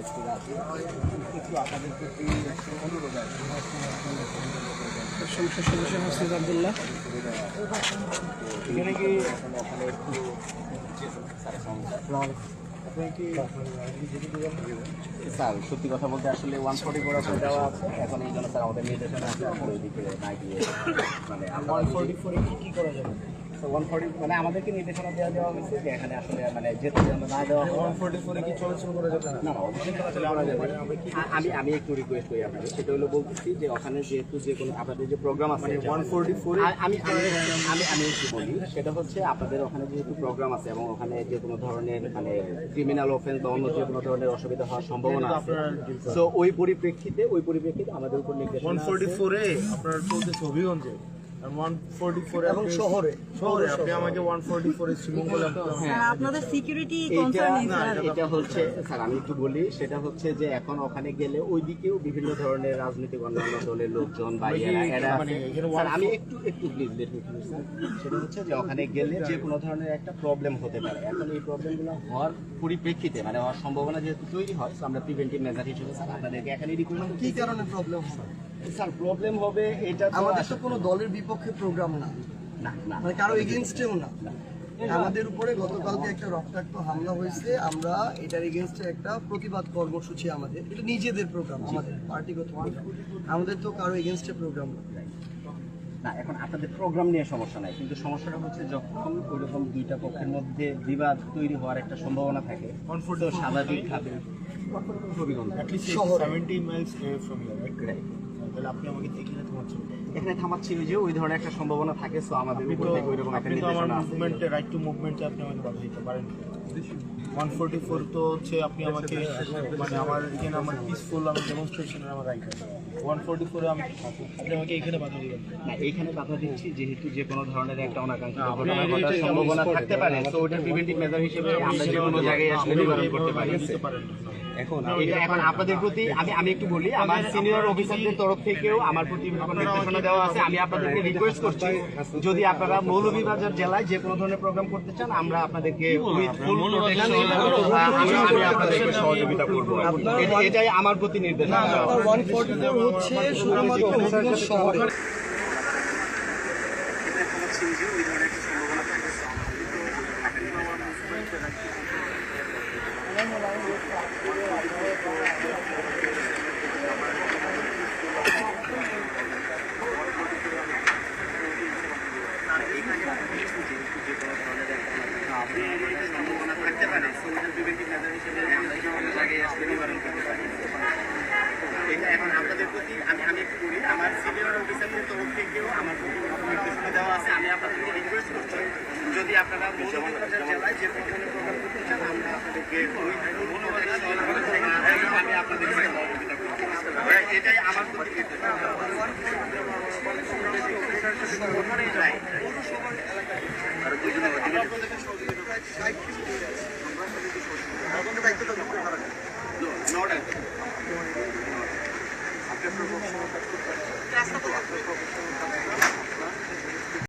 উপস্থিত আছি। একটু আপনাদের প্রতি অনুরোধ আছে। সংসদ সদস্য মোহাম্মদ আব্দুল্লাহ এখানে কি ওখানে একটু স্যার সত্যি কথা বলতে আসলে 144 আসলে দেওয়া আছে, এখন এই জন্য স্যার আমাদের নির্দেশনা আছে ওই দিকে না গিয়ে মানে 144 কি কি করা যাবে। 140 মানে আমাদেরকে নির্দেশনা দেওয়া হয়েছে যে এখানে আসলে মানে যেতে যেন না দেওয়া হয়। 144 কি চলাচল করা যাবে না? না অবশ্যই চলাচল করা যাবে। আমি একটু রিকোয়েস্ট করি আপনাকে, সেটা হলো বলতেছি যে ওখানে যেহেতু যে কোনো আপনাদের যে প্রোগ্রাম আছে 144 আমি একটু বলি, সেটা হচ্ছে আপনাদের ওখানে যেহেতু প্রোগ্রাম আছে এবং ওখানে যে কোনো ধরনের মানে ক্রিমিনাল অফেন্স বা অন্য যে কোনো ধরনের অসুবিধা হওয়ার সম্ভাবনা আছে। সো ওই পরিপ্রেক্ষিতে আমাদের উপর নির্দেশনা 144 এ আপনার চলতেছে হবিগঞ্জে, আর 144 এবং শহরে আপনি আমাকে 144 এ শ্রীমঙ্গলে আপনাদের সিকিউরিটি কনসার্ন এটা হচ্ছে স্যার আমি একটু বলি, সেটা হচ্ছে যে এখন ওখানে গেলে ওইদিকেও বিভিন্ন ধরনের রাজনৈতিক অন্যান্য দলের লোকজন বা এরা স্যার আমি একটু please let me finish sir. সেটা হচ্ছে যে ওখানে গেলে যে কোনো ধরনের একটা প্রবলেম হতে পারে। এখন এই প্রবলেমগুলো হওয়ার পরিপ্রেক্ষিতে মানে হওয়ার সম্ভাবনা যেহেতু তৈরি হয়, সো আমরা প্রিভেন্টিভ মেজার হিসেবে স্যার আপনাদেরকে এখানে রিকমেন্ড কি কারণে প্রবলেম হবে? স্যার প্রবলেম হবে এটা তো আমাদের তো কোনো দলের বিপক্ষে প্রোগ্রাম না, না মানে কারো এগেইনস্টেও না। আমাদের উপরে গতকালকে একটা রক্তাক্ত হামলা হয়েছে, আমরা এটার এগেইনস্টে একটা প্রতিবাদ কর্মসূচি, আমাদের এটা নিজেদের প্রোগ্রাম, আমাদের পার্টিগত আমাদের তো কারো এগেইনস্টে প্রোগ্রাম না। না এখন আপনাদের প্রোগ্রাম নিয়ে সমস্যা নাই, কিন্তু সমস্যাটা হচ্ছে যখন ওইরকম দুইটা পক্ষের মধ্যে বিবাদ তৈরি হওয়ার একটা সম্ভাবনা থাকে তো স্বাভাবিকভাবে শহরে 70 মাইলস ফ্রম হিয়ার, তাহলে আপনি আমাকে এখানে থামাচ্ছেন। এখানে থামাচ্ছি যে ওই ধরনের একটা সম্ভাবনা থাকে, সো আমাদের উপর থেকে ওইরকম একটা নির্দেশনা আছে। মুভমেন্টে রাইট টু মুভমেন্টে আপনি আমাকে বাধা দিতে পারেন। 144 তো হচ্ছে আপনি আমাকে মানে আমার এখানে আমার পিসফুল আমার ডেমনস্ট্রেশনের আমার রাইট আছে। 144 আমি আপনি আমাকে এখানে বাধা দিবেন না, এইখানে বাধা দিচ্ছি যেহেতু যে কোনো ধরনের একটা অনাকাঙ্ক্ষিত ঘটনা ঘটার সম্ভাবনা থাকতে পারে, সো ওটা প্রিভেন্টিভ মেজার হিসেবে আমরা যে কোনো জায়গায় আসলে নিবারণ করতে পারি। এখন আপনাদের প্রতি আমি একটু বলি, আমার সিনিয়র অফিসারদের তরফ থেকেও আমার প্রতি নির্দেশনা দেওয়া আছে। আমি আপনাদেরকে রিকোয়েস্ট করছি, যদি আপনারা মৌলভীবাজার জেলায় যে কোনো ধরনের প্রোগ্রাম করতে চান, আমরা আপনাদেরকে উইথ ফুল প্রোটেকশন আমি আপনাদেরকে সহযোগিতা করব। এটাই আমার প্রতি নির্দেশনা। 144 হচ্ছে শুধুমাত্র হবিগঞ্জ শহরে। এখন আপনাদের প্রতি আমি একটু বলি, আমার সিনিয়র অফিসারদের তরফ থেকেও আমার প্রতি নির্দেশনা দেওয়া আছে। আমি আপনাদেরকে রিকোয়েস্ট করছি, যদি আপনারা মৌলভীবাজার জেলায় যে কোনো ধরনের প্রোগ্রাম করতে চান, আমরা আপনাদেরকে আমি আপনাদেরকে সহযোগিতা করব। এটাই আমার প্রতি নির্দেশনা। আপনার